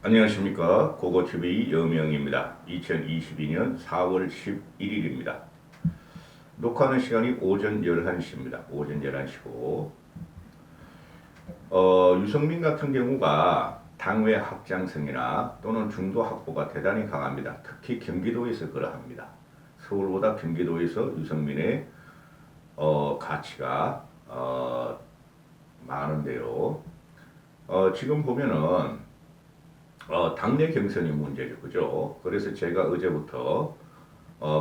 안녕하십니까. 고고TV 여명입니다. 2022년 4월 11일입니다. 녹화하는 시간이 오전 11시입니다. 오전 11시고 유승민 같은 경우가 당외 확장성이나 또는 중도 확보가 대단히 강합니다. 특히 경기도에서 그러합니다. 서울보다 경기도에서 유승민의 가치가 많은데요. 지금 보면은 당내 경선이 문제죠. 그죠? 그래서 제가 어제부터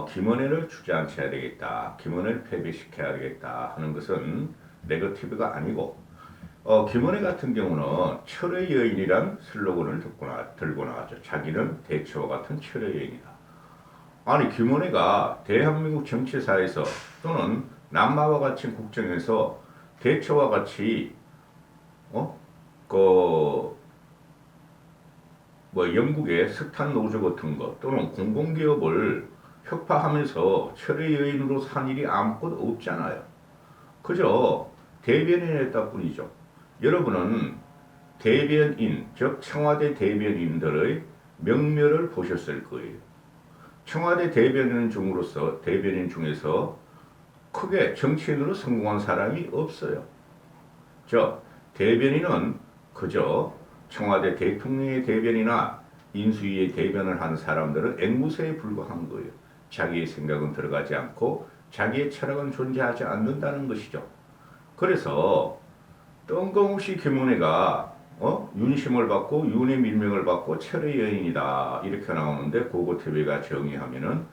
김은혜를 주저앉혀야 되겠다. 김은혜를 패배시켜야 되겠다 하는 것은 네거티브가 아니고 김은혜 같은 경우는 철의 여인이란 슬로건을 들고 나왔죠. 자기는 대처와 같은 철의 여인이다. 아니 김은혜가 대한민국 정치사에서 또는 남마와 같은 국정에서 대처와 같이 그 영국의 스탄 노조 같은 것 또는 공공기업을 혁파하면서 철의 여인으로 산 일이 아무것도 없잖아요. 그저 대변인했다 뿐이죠. 여러분은 대변인, 즉 청와대 대변인들의 명멸을 보셨을 거예요. 청와대 대변인 중에서 크게 정치인으로 성공한 사람이 없어요. 대변인은 그저 청와대 대통령의 대변이나 인수위의 대변을 하는 사람들은 앵무새에 불과한 거예요. 자기의 생각은 들어가지 않고 자기의 철학은 존재하지 않는다는 것이죠. 그래서 뜬금없이 김은혜가 윤심을 받고 윤의 밀명을 받고 철의 여인이다 이렇게 나오는데 고고TV가 정의하면은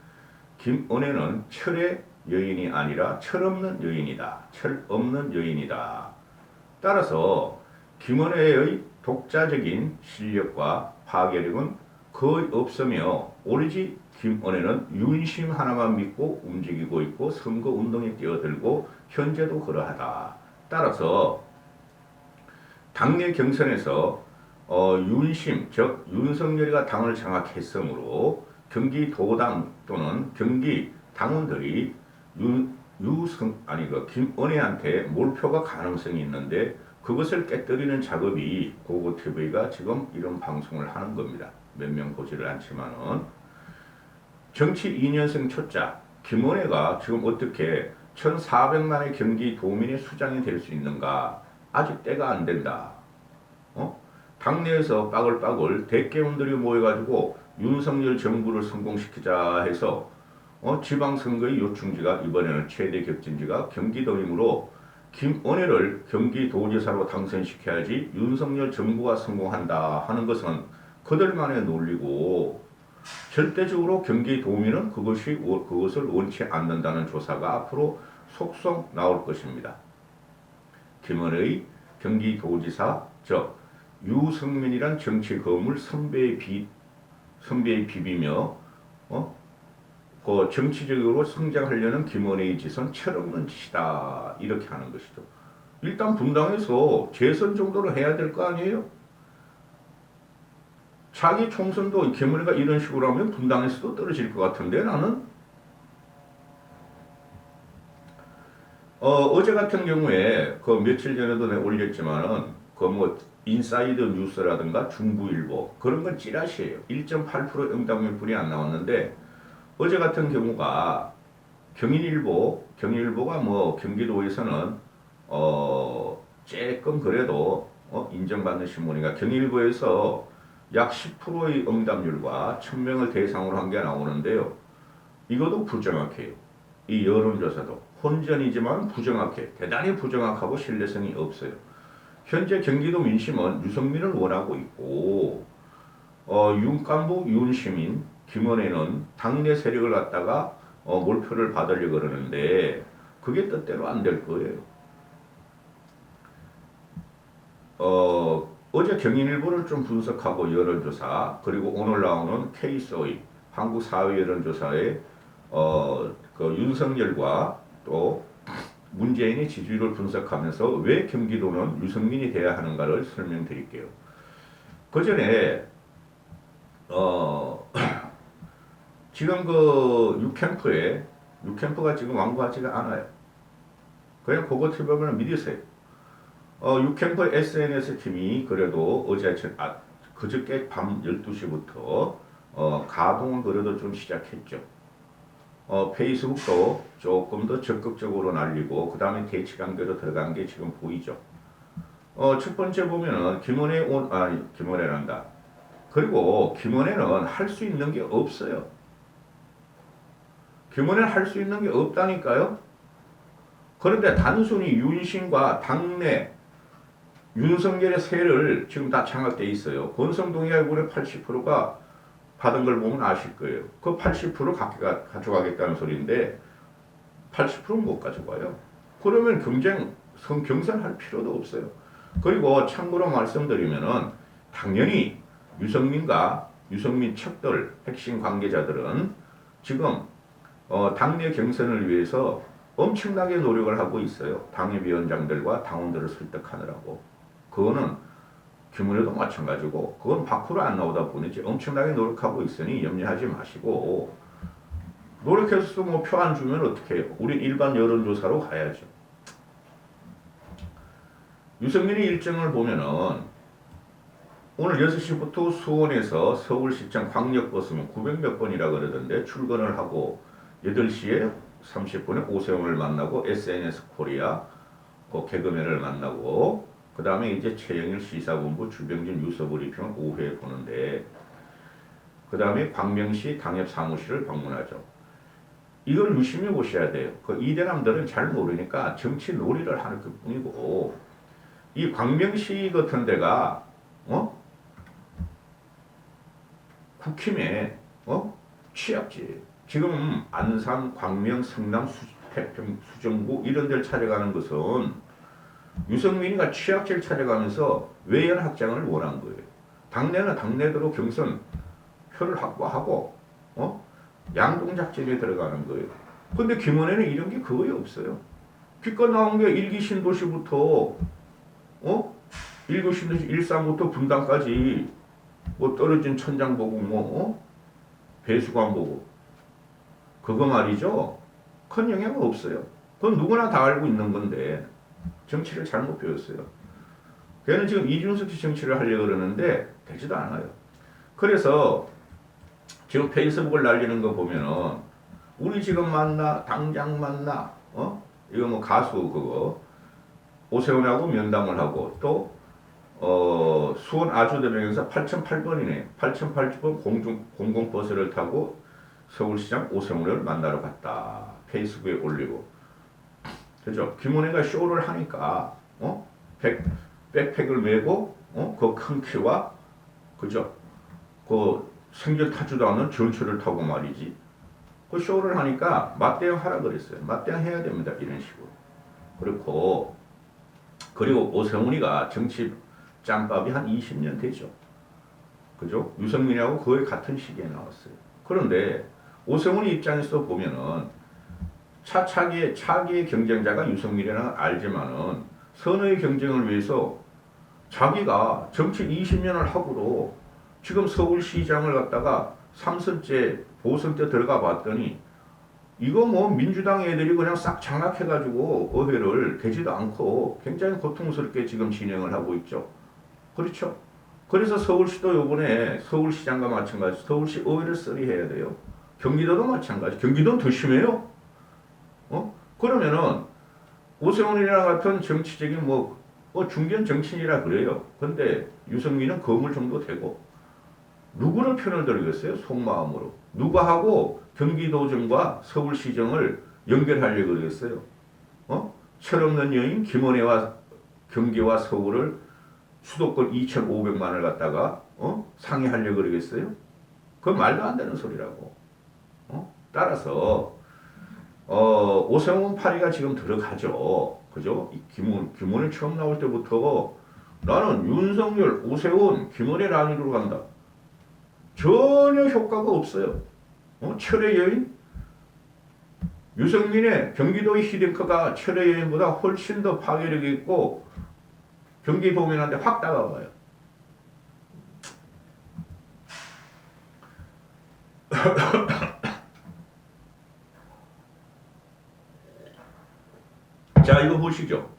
김은혜는 철의 여인이 아니라 철없는 여인이다. 철없는 여인이다. 따라서 김은혜의 독자적인 실력과 파괴력은 거의 없으며 오로지 김은혜는 윤심 하나만 믿고 움직이고 있고 선거운동에 뛰어들고 현재도 그러하다. 따라서 당내 경선에서 윤심 즉 윤석열이가 당을 장악했으므로 경기도당 또는 경기 당원들이 김은혜한테 몰표가 가능성이 있는데 그것을 깨뜨리는 작업이 고고TV가 지금 이런 방송을 하는 겁니다. 몇 명 보지를 않지만은 정치 2년생 초짜 김은혜가 지금 어떻게 1,400만의 경기도민의 수장이 될 수 있는가? 아직 때가 안 된다. 당내에서 빠글빠글 대깨문들이 모여가지고 윤석열 정부를 성공시키자 해서 지방선거의 요충지가 이번에는 최대 격진지가 경기도이므로 김은혜를 경기도지사로 당선시켜야지 윤석열 정부가 성공한다 하는 것은 그들만의 논리고 절대적으로 경기도민은 그것을 원치 않는다는 조사가 앞으로 속속 나올 것입니다. 김은혜의 경기도지사 즉 유승민이란 정치 거물 선배의 비비며 그 정치적으로 성장하려는 김은혜의 짓은 철없는 짓이다 이렇게 하는 것이죠. 일단 분당에서 재선 정도로 해야 될 거 아니에요? 자기 총선도 김은혜가 이런 식으로 하면 분당에서도 떨어질 것 같은데 나는 어제 같은 경우에 그 며칠 전에도 내가 올렸지만은 그 뭐 인사이드 뉴스라든가 중부일보 그런 건 찌라시예요. 1.8% 응답률뿐이 안 나왔는데 어제 같은 경우가 경인일보가 뭐 경기도에서는 조금 그래도 인정받는 신문이니까 경인일보에서 약 10%의 응답률과 1,000명을 대상으로 한 게 나오는데요. 이것도 부정확해요. 이 여론조사도 혼전이지만 부정확해. 대단히 부정확하고 신뢰성이 없어요. 현재 경기도 민심은 유승민을 원하고 있고 윤幹부 윤시민 김은혜는 당내 세력을 갖다가 몰표를 받으려고 그러는데 그게 뜻대로 안 될 거예요. 어제 경인일보를 좀 분석하고 여론조사 그리고 오늘 나오는 KSOE 한국사회 여론조사에 그 윤석열과 또 문재인의 지지율을 분석하면서 왜 경기도는 유승민이 돼야 하는가를 설명드릴게요. 그 전에 지금 그 유캠프가 지금 완고하지가 않아요. 그냥 고고TV만 믿으세요. 유캠프 SNS 팀이 그래도 어제 그저께 밤 12시부터 가동을 그래도 좀 시작했죠. 페이스북도 조금 더 적극적으로 날리고 그 다음에 대치 관계로 들어간 게 지금 보이죠. 첫 번째 보면은 김원혜란다. 그리고 김원혜는 할 수 있는 게 없어요. 김원혜는 할 수 있는 게 없다니까요. 그런데 단순히 윤심과 당내 윤석열의 세를 지금 다 장악돼 있어요. 권성동의회군의 80%가 받은 걸 보면 아실 거예요. 그 80% 가져가겠다는 소리인데 80%는 못 가져가요. 그러면 경선할 필요도 없어요. 그리고 참고로 말씀드리면은 당연히 유승민 척들 핵심 관계자들은 지금 당내 경선을 위해서 엄청나게 노력을 하고 있어요. 당협위원장들과 당원들을 설득하느라고. 그거는 김은혜도 마찬가지고 그건 밖으로 안 나오다 보니지 엄청나게 노력하고 있으니 염려하지 마시고 노력해서 뭐 표 안 주면 어떻게 해요? 우린 일반 여론조사로 가야죠. 유승민의 일정을 보면은 오늘 6시부터 수원에서 서울시청 광역버스면 900몇 번이라 그러던데 출근을 하고 8시에 30분에 오세훈을 만나고 SNS 코리아 그 개그맨을 만나고 그 다음에 이제 최영일 시사본부 주병진 뉴스브리핑을 오후에 보는데 그 다음에 광명시 당협 사무실을 방문하죠. 이걸 유심히 보셔야 돼요. 그 이대남들은 잘 모르니까 정치 놀이를 하는 것뿐이고 이 광명시 같은 데가 국힘의 취약지. 지금 안산, 광명, 성남, 태평, 수정구 이런 데를 찾아가는 것은 유승민이가 취약지를 찾아가면서 외연 확장을 원한 거예요. 당내는 당내대로 경선 표를 확보하고 양동작전에 들어가는 거예요. 근데 김은혜는 이런 게 거의 없어요. 기껏 나온 게 일기 신도시부터 1기 신도시 일산부터 분당까지 뭐 떨어진 천장 보고 배수관 보고 그거 말이죠. 큰 영향은 없어요. 그건 누구나 다 알고 있는 건데 정치를 잘못 배웠어요. 걔는 지금 이준석이 정치를 하려고 그러는데 되지도 않아요. 그래서 지금 페이스북을 날리는 거 보면은 우리 지금 만나 당장 만나 이거 뭐 가수 그거 오세훈하고 면담을 하고 또 수원 아주대병에서 8008번이네. 8008번 공공버스를 타고 서울시장 오세훈을 만나러 갔다. 페이스북에 올리고. 그죠? 김은혜가 쇼를 하니까, 백팩을 메고, 그 큰 키와, 그죠? 그 생전 타지도 않는 전철을 타고 말이지. 그 쇼를 하니까 맞대응 하라 그랬어요. 맞대응 해야 됩니다. 이런 식으로. 그리고 오세훈이가 정치 짬밥이 한 20년 되죠. 그죠? 유승민하고 거의 같은 시기에 나왔어요. 그런데 오세훈이 입장에서 보면은 차기의 경쟁자가 유승민이라는 알지만은 선의 경쟁을 위해서 자기가 정치 20년을 하고도 지금 서울시장을 갖다가 3선째 보선 때 들어가 봤더니 이거 뭐 민주당 애들이 그냥 싹 장악해가지고 의회를 되지도 않고 굉장히 고통스럽게 지금 진행을 하고 있죠. 그렇죠. 그래서 서울시도 요번에 서울시장과 마찬가지 서울시 의회를 처리해야 돼요. 경기도도 마찬가지. 경기도는 더 심해요. 그러면은 오세훈이랑 같은 정치적인 중견 정치인이라 그래요. 근데 유승민은 거물 정도 되고 누구를 편을 들겠어요? 속마음으로. 누구하고 경기도정과 서울시정을 연결하려고 그러겠어요? 철없는 여인 김은혜와 경기와 서울을 수도권 2,500만을 갖다가 상의하려고 그러겠어요? 그건 말도 안 되는 소리라고. 따라서 오세훈 파리가 지금 들어가죠. 그죠? 김은혜 처음 나올 때부터 나는 윤석열, 오세훈, 김은혜 라인으로 간다. 전혀 효과가 없어요. 철의 여인? 유승민의 경기도의 히딩크가 철의 여인보다 훨씬 더 파괴력이 있고 경기도민한테 확 다가가요. 자, 이거 보시죠.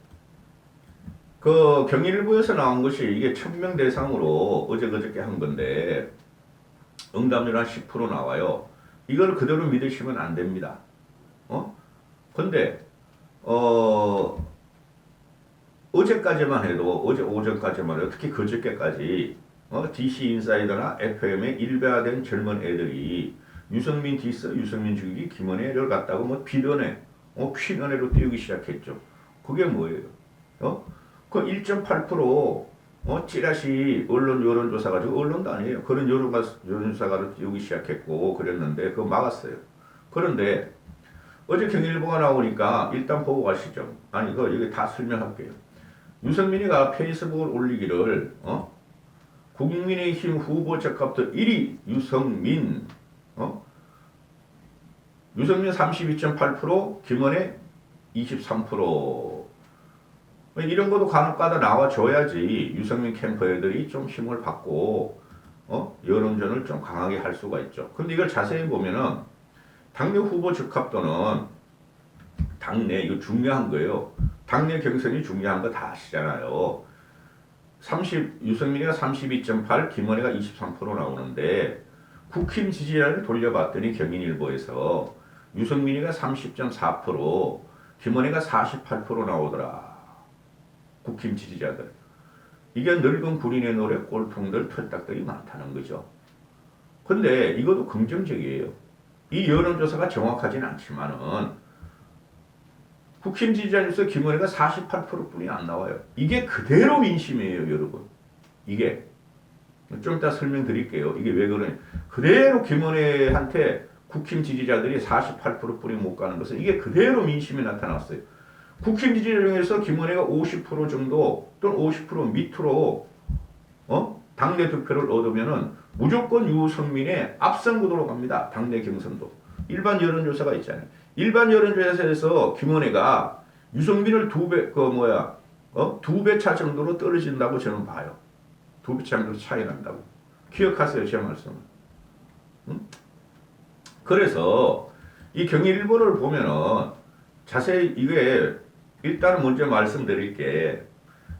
그 경일부에서 나온 것이 이게 1000명 대상으로 어제 그저께 한 건데 응답률 한 10% 나와요. 이걸 그대로 믿으시면 안 됩니다. 근데 어제까지만 해도 어제 오전까지만 해도 특히 그저께까지 DC 인사이더나 FM에 일배화된 젊은 애들이 유승민 디스, 유승민 죽이기, 김은혜를 갖다가 뭐 비련회, 퀴런회로 띄우기 시작했죠. 그게 뭐예요? 그 1.8% 찌라시 언론 여론조사 가지고 언론도 아니에요. 그런 여론조사가를 띄우기 시작했고 그랬는데 그거 막았어요. 그런데 어제 경일보가 나오니까 일단 보고 가시죠. 아니 이거 여기 다 설명할게요. 유승민이가 페이스북을 올리기를 국민의힘 후보 적합도 1위 유승민 유승민 32.8% 김은혜 23% 이런 것도 간혹가다 나와줘야지 유승민 캠프 애들이 좀 힘을 받고 여론전을 좀 강하게 할 수가 있죠. 근데 이걸 자세히 보면은 당내 후보 적합도는 당내 이거 중요한 거예요. 당내 경선이 중요한 거 다 아시잖아요. 유승민이가 32.8, 김은혜가 23% 나오는데 국힘 지지자를 돌려봤더니 경인일보에서 유승민이가 30.4%, 김은혜가 48% 나오더라. 국힘 지지자들. 이게 늙은 군인의 노래 꼴통들 털딱들이 많다는 거죠. 근데 이것도 긍정적이에요. 이 여론조사가 정확하진 않지만은 국힘 지지자에서 김은혜가 48%뿐이 안 나와요. 이게 그대로 민심이에요, 여러분. 이게 좀 이따 설명드릴게요. 이게 왜 그러냐? 그대로 김은혜한테 국힘 지지자들이 48%뿐이 못 가는 것은 이게 그대로 민심이 나타났어요. 국힘 지지자 중에서 김은혜가 50% 정도 또는 50% 밑으로 당내 득표를 얻으면은 무조건 유승민의 앞선 구도로 갑니다. 당내 경선도. 일반 여론조사가 있잖아요. 일반 여론조사에서 김은혜가 유승민을 두 배 차 정도로 떨어진다고 저는 봐요. 두 배 차 정도 차이 난다고. 기억하세요, 제 말씀을. 그래서 이 경일일보를 보면은 자세히 이게 일단 먼저 말씀드릴게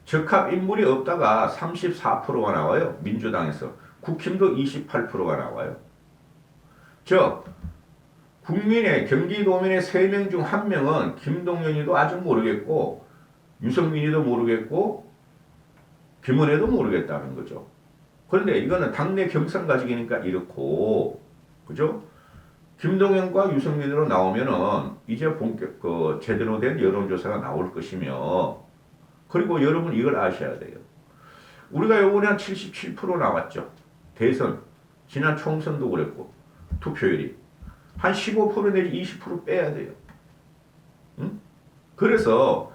적합 인물이 없다가 34%가 나와요. 민주당에서. 국힘도 28%가 나와요. 즉 국민의 경기도민의 3명 중 1명은 김동연이도 아직 모르겠고 유승민이도 모르겠고 김은혜도 모르겠다는 거죠. 그런데 이거는 당내 경선 가지기니까 이렇고 그죠? 김동연과 유승민으로 나오면은 이제 본격 제대로 된 여론조사가 나올 것이며 그리고 여러분 이걸 아셔야 돼요. 우리가 요번에 한 77% 나왔죠. 대선 지난 총선도 그랬고 투표율이 한 15% 내지 20% 빼야 돼요. 그래서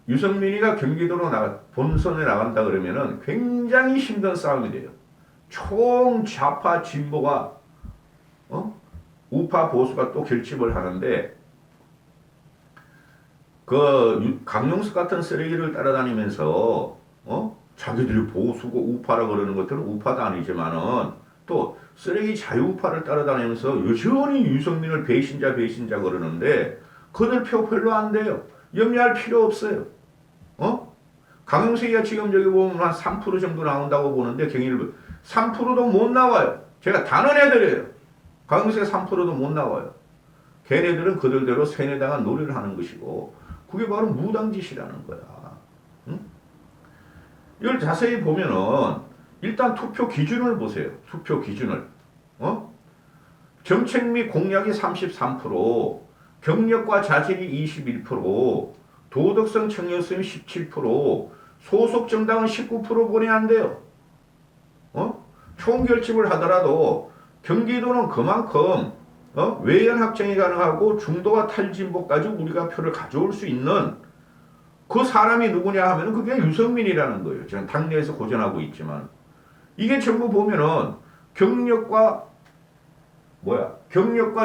유승민이가 경기도로 본선에 나간다 그러면은 굉장히 힘든 싸움이 돼요. 총 좌파 진보가 우파 보수가 또 결집을 하는데 그 강용석 같은 쓰레기를 따라다니면서 자기들이 보수고 우파라 그러는 것들은 우파도 아니지만은 또 쓰레기 자유우파를 따라다니면서 여전히 유승민을 배신자 그러는데 그들 표 별로 안 돼요. 염려할 필요 없어요. 강용석이가 지금 여기 보면 한 3% 정도 나온다고 보는데 경일부 3%도 못 나와요. 제가 단언해드려요. 강용석이 3%도 못 나와요. 걔네들은 그들대로 세뇌당한 놀이를 하는 것이고 그게 바로 무당짓이라는 거야. 이걸 자세히 보면은 일단 투표 기준을 보세요. 투표 기준을. 정책 및 공약이 33%, 경력과 자질이 21%, 도덕성 청렴성이 17%, 소속 정당은 19% 보내 안 돼요. 총결집을 하더라도 경기도는 그만큼 외연 확정이 가능하고 중도와 탈진보까지 우리가 표를 가져올 수 있는 그 사람이 누구냐 하면 그게 유승민이라는 거예요. 저는 당내에서 고전하고 있지만 이게 전부 보면은 경력과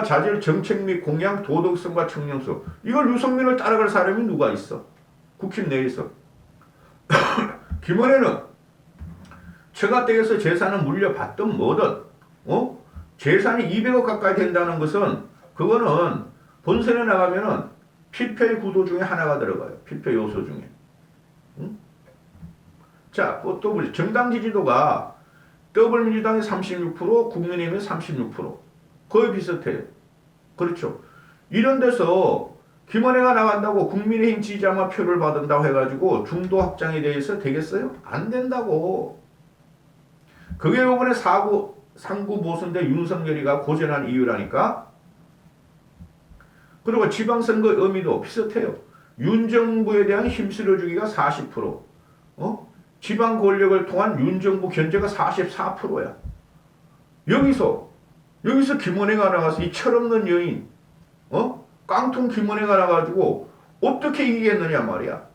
자질, 정책 및 공약, 도덕성과 청렴성 이걸 유승민을 따라갈 사람이 누가 있어? 국힘 내에서. 김은혜는 처가댁에서 재산을 물려받든 뭐든 재산이 200억 가까이 된다는 것은 그거는 본선에 나가면은 필패 구도 중에 하나가 들어가요. 필패 요소 중에. 자, 또 보죠. 정당 지지도가 더불어민주당이 36%, 국민의힘이 36%. 거의 비슷해요. 그렇죠. 이런 데서 김원혜가 나간다고 국민의힘 지지자만 표를 받는다고 해가지고 중도 확장에 대해서 되겠어요? 안 된다고. 그게 이번에 상구 보선대 윤석열이가 고전한 이유라니까. 그리고 지방선거 의미도 비슷해요. 윤 정부에 대한 힘실어주기가 40%. 지방 권력을 통한 윤 정부 견제가 44%야. 여기서 김원혜가 나가서 이 철없는 여인, 깡통 김원혜가 나가지고 어떻게 이기겠느냐 말이야.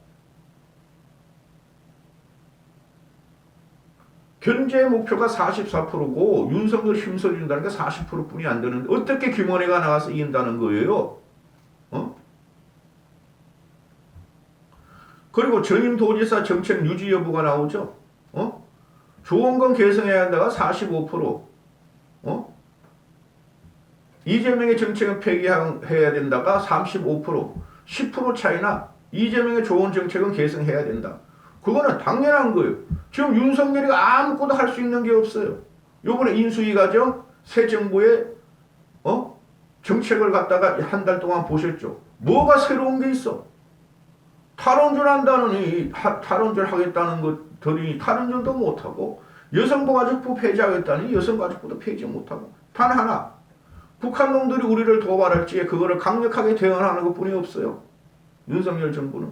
견제 목표가 44%고 윤석열 힘써준다는 게 40%뿐이 안 되는데 어떻게 김원혜가 나가서 이긴다는 거예요? 그리고 전임도지사 정책 유지 여부가 나오죠. 조원건 개성해야 한다가 45%. 이재명의 정책은 폐기해야 된다가 35%. 10% 차이나 이재명의 좋은 정책은 개성해야 된다. 그거는 당연한 거예요. 지금 윤석열이가 아무것도 할 수 있는 게 없어요. 요번에 인수위 과정 새 정부의 정책을 갖다가 한 달 동안 보셨죠. 뭐가 새로운 게 있어? 탈원전 한다느니 탈원전 하겠다는 것들이 탈원전도 못하고 여성가족부 폐지하겠다니 여성가족부도 폐지 못하고 단 하나 북한 놈들이 우리를 도발할지에 그거를 강력하게 대응하는 것뿐이 없어요. 윤석열 정부는.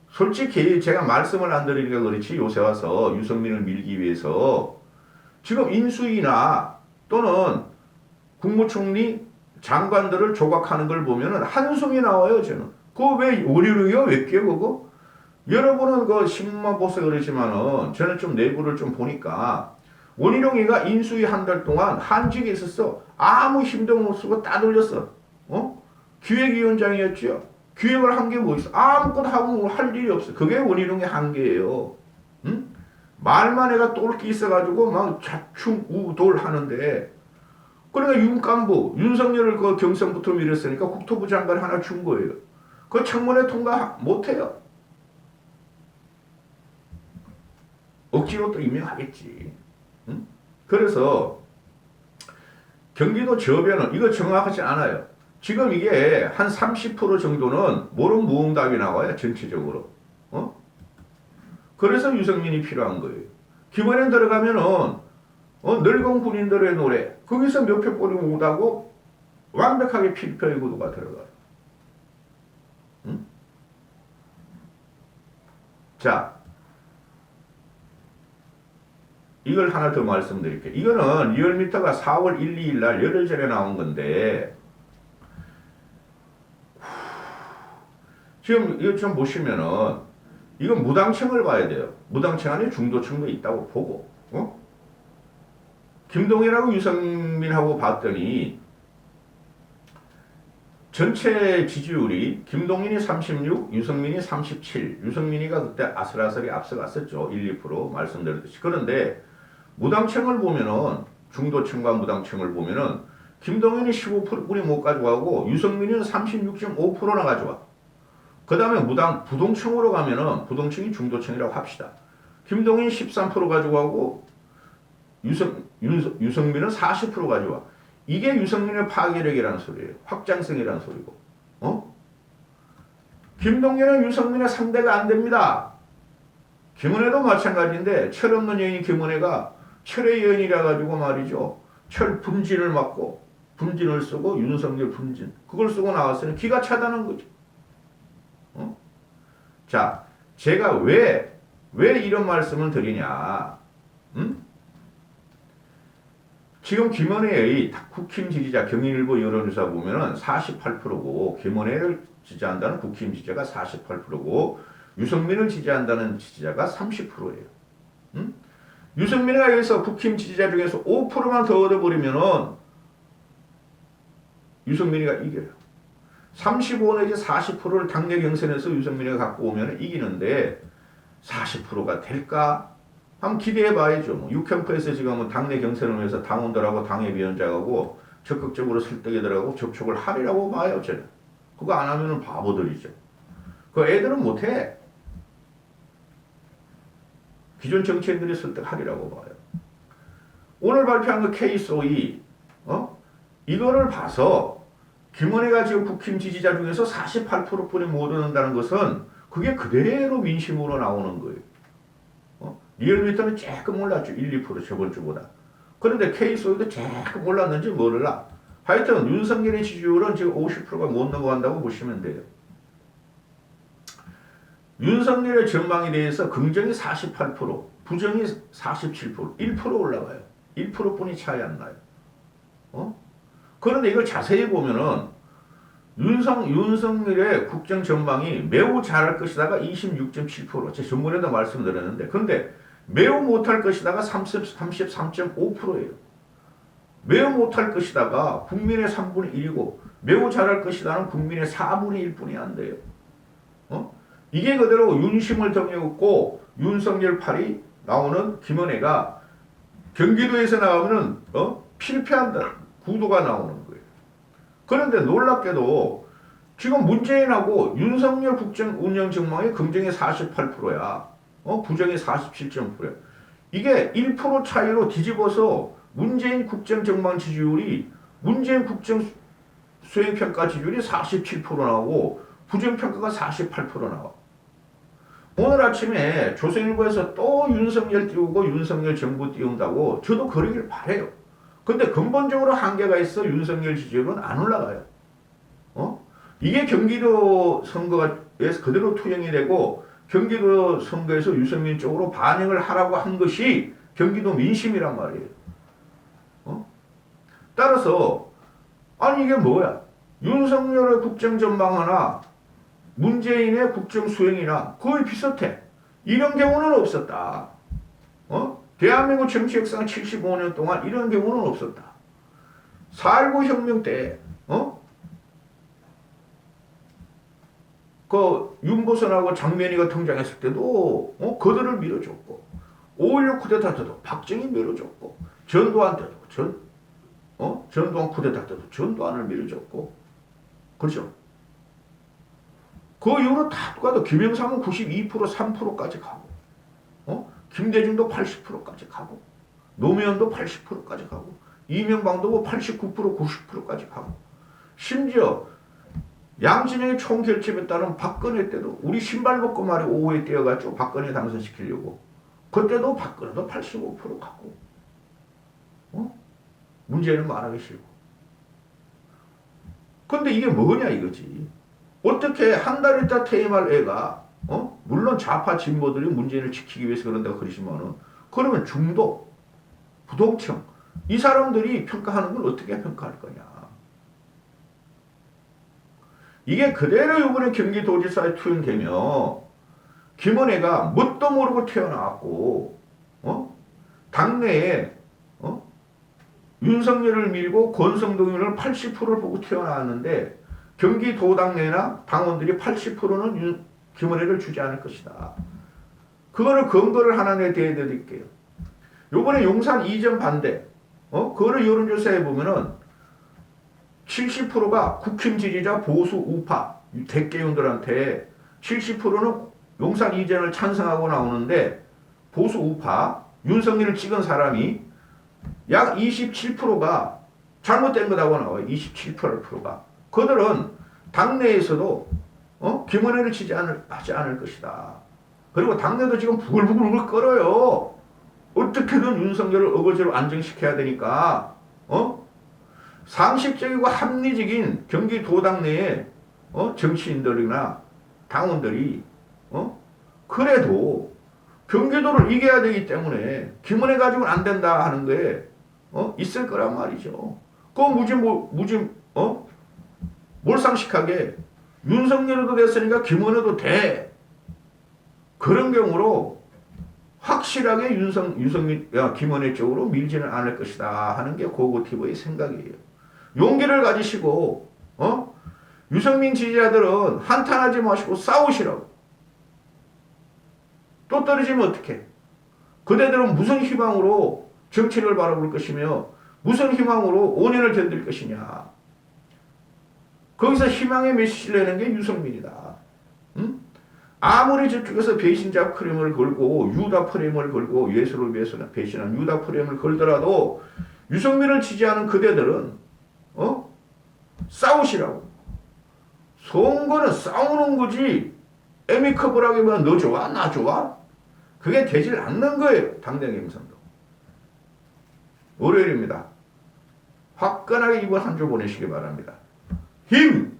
솔직히 제가 말씀을 안 드리니까 그렇지 요새 와서 유승민을 밀기 위해서 지금 인수위나 또는 국무총리 장관들을 조각하는 걸 보면은 한숨이 나와요 저는. 그거 왜 원희룡이요? 왜 끼어 그거? 여러분은 그 신문만 보서 그러지만은 저는 좀 내부를 좀 보니까 원희룡이가 인수위 한 달 동안 한직에 있었어. 아무 힘도 못 쓰고 따돌렸어. 기획위원장이었죠. 기획을 한 게 뭐 있어? 아무것도 하고 할 일이 없어. 그게 원희룡의 한계예요. 응? 말만 해가 똘끼 있어가지고 막 좌충우돌 하는데 그러니까 윤幹부 윤석열을 그 경선부터 밀었으니까 국토부 장관 하나 준 거예요. 그 청문회 통과 못해요. 억지로 또 임명하겠지. 응? 그래서 경기도 저변은 이거 정확하지 않아요. 지금 이게 한 30% 정도는 모름무응답이 나와요. 전체적으로. 그래서 유승민이 필요한 거예요. 김원현 들어가면은 늙은 군인들의 노래 거기서 몇 표 뿌리고 못하고 완벽하게 필표의 구도가 들어가요. 응? 자, 이걸 하나 더 말씀드릴게요. 이거는 리얼미터가 4월 1, 2일 날 열흘 전에 나온 건데 지금 이거 좀 보시면은 이건 무당층을 봐야 돼요. 무당층 안에 중도층도 있다고 보고 김동연하고 유승민하고 봤더니 전체 지지율이 김동연이 36, 유승민이 37. 유승민이가 그때 아슬아슬이 앞서갔었죠. 1, 2% 말씀드렸듯이. 그런데 무당층을 보면은 중도층과 무당층을 보면은 김동연이 15%뿐이 못 가져가고 유승민이는 36.5%나 가져와. 그 다음에 부동층으로 가면은 부동층이 중도층이라고 합시다. 김동연이 13% 가져가고 유승민은 40% 가져와. 이게 유승민의 파괴력이라는 소리예요. 확장성이라는 소리고. 김동연은 유승민의 상대가 안 됩니다. 김은혜도 마찬가지인데 철없는 여인 김은혜가 철의 여인이라 가지고 말이죠. 철 분진을 맞고 분진을 쓰고 윤석열 분진 그걸 쓰고 나왔으니 기가 차다는 거죠. 자, 제가 왜 이런 말씀을 드리냐. 지금 김은혜의 국힘 지지자 경인일보 여론조사 보면은 48%고 김은혜를 지지한다는 국힘 지지자가 48%고 유승민을 지지한다는 지지자가 30%예요. 유승민이가 여기서 국힘 지지자 중에서 5%만 더 얻어버리면은 유승민이가 이겨요. 35 내지 40%를 당내 경선에서 유승민이가 갖고 오면 이기는데 40%가 될까? 한번 기대해 봐야죠. 6캠프에서 지금은 당내 경선을 위해서 당원들하고 당협위원장하고 적극적으로 설득이들하고 접촉을 하리라고 봐요. 저는. 그거 안 하면은 바보들이죠. 그 애들은 못해. 기존 정치인들이 설득하리라고 봐요. 오늘 발표한 그 K-SOE 이거를 봐서 김은혜가 지금 국힘 지지자 중에서 48%뿐이 못 얻는다는 것은 그게 그대로 민심으로 나오는 거예요. 리얼미터는 조금 올랐죠. 1, 2% 저번 주보다. 그런데 K-SOE도 조금 올랐는지 몰라. 하여튼 윤석열의 지지율은 지금 50%가 못 넘어간다고 보시면 돼요. 윤석열의 전망에 대해서 긍정이 48%, 부정이 47%, 1% 올라가요. 1%뿐이 차이 안 나요. 그런데 이걸 자세히 보면은 윤석열의 국정 전망이 매우 잘할 것이다가 26.7%. 제 전문에도 말씀드렸는데, 근데 매우 못할 것이다가 33.5%예요. 매우 못할 것이다가 국민의 3분의 1이고 매우 잘할 것이다는 국민의 4분의 1뿐이 안 돼요. 이게 그대로 윤심을 덩여없고 윤석열 팔이 나오는 김은혜가 경기도에서 나오면은 필패한다 구도가 나오는 거예요. 그런데 놀랍게도 지금 문재인하고 윤석열 국정 운영 전망이 긍정이 48%야. 부정이 47.9%야. 이게 1% 차이로 뒤집어서 문재인 국정 전망 지지율이 문재인 국정 수행평가 지지율이 47% 나오고 부정평가가 48% 나와. 오늘 아침에 조선일보에서 또 윤석열 띄우고 윤석열 정부 띄운다고 저도 그러길 바래요. 근데 근본적으로 한계가 있어 윤석열 지지율은 안 올라가요. 이게 경기도 선거에서 그대로 투영이 되고 경기도 선거에서 유승민 쪽으로 반영을 하라고 한 것이 경기도 민심이란 말이에요. 따라서 아니 이게 뭐야? 윤석열의 국정 전망 하나 문재인의 국정 수행이나 거의 비슷해. 이런 경우는 없었다. 대한민국 정치 역사 75년 동안 이런 경우는 없었다. 4.19 혁명 때, 그 윤보선하고 장면이가 등장했을 때도 그들을 밀어줬고, 5.16 쿠데타 때도 박정희 밀어줬고, 전두환 때도 전두환 쿠데타 때도 전두환을 밀어줬고, 그렇죠? 그 이후로 다 똑같아. 김영삼은 92% 3%까지 가고, 김대중도 80%까지 가고, 노무현도 80%까지 가고, 이명박도 뭐 89% 90%까지 가고, 심지어 양진영이 총결집에 따른 박근혜 때도 우리 신발 벗고 말이 오후에 뛰어가지고 박근혜 당선시키려고 그때도 박근혜도 85% 가고, 문제는 말하기 싫고. 근데 이게 뭐냐 이거지. 어떻게 한 달 있다 퇴임할 애가 물론 좌파 진보들이 문재인을 지키기 위해서 그런다고 그러시면은 그러면 중도, 부동층 이 사람들이 평가하는 걸 어떻게 평가할 거냐. 이게 그대로 이번에 경기도지사에 투영되면 김은혜가 뭣도 모르고 태어나왔고 당내에 윤석열을 밀고 권성동을 80%를 보고 태어나왔는데 경기도당 내나 당원들이 80%는 김은혜를 주지 않을 것이다. 그거를 근거를 하나 내드릴게요. 요번에 용산 이전 반대, 그거를 여론조사해 보면은 70%가 국힘 지지자 보수 우파 대개윤들한테 70%는 용산 이전을 찬성하고 나오는데 보수 우파 윤석열을 찍은 사람이 약 27%가 잘못된 거라고 나와요. 27%가. 그들은 당내에서도 김은혜를 하지 않을 것이다. 그리고 당내도 지금 부글부글 끓어요. 어떻게든 윤석열을 어거지로 안정시켜야 되니까 상식적이고 합리적인 경기도당 내에 정치인들이나 당원들이 그래도 경기도를 이겨야 되기 때문에 김은혜 가지고는 안 된다 하는 거에 있을 거란 말이죠. 무지 몰상식하게 윤석열도 됐으니까 김은혜도 돼. 그런 경우로 확실하게 김은혜 쪽으로 밀지는 않을 것이다 하는 게 고고티브의 생각이에요. 용기를 가지시고 유승민 지지자들은 한탄하지 마시고 싸우시라고. 또 떨어지면 어떡해? 그대들은 무슨 희망으로 정치를 바라볼 것이며 무슨 희망으로 5년을 견딜 것이냐. 거기서 희망의 메시지를 내는 게 유승민이다. 아무리 저쪽에서 배신자 프레임을 걸고 유다 프레임을 걸고 예수를 위해서는 배신한 유다 프레임을 걸더라도 유승민을 지지하는 그대들은 싸우시라고. 선거는 싸우는 거지. 애미커블하게만 너 좋아? 나 좋아? 그게 되질 않는 거예요. 당내 경선도. 월요일입니다. 화끈하게 이번 한 주 보내시기 바랍니다. 힘!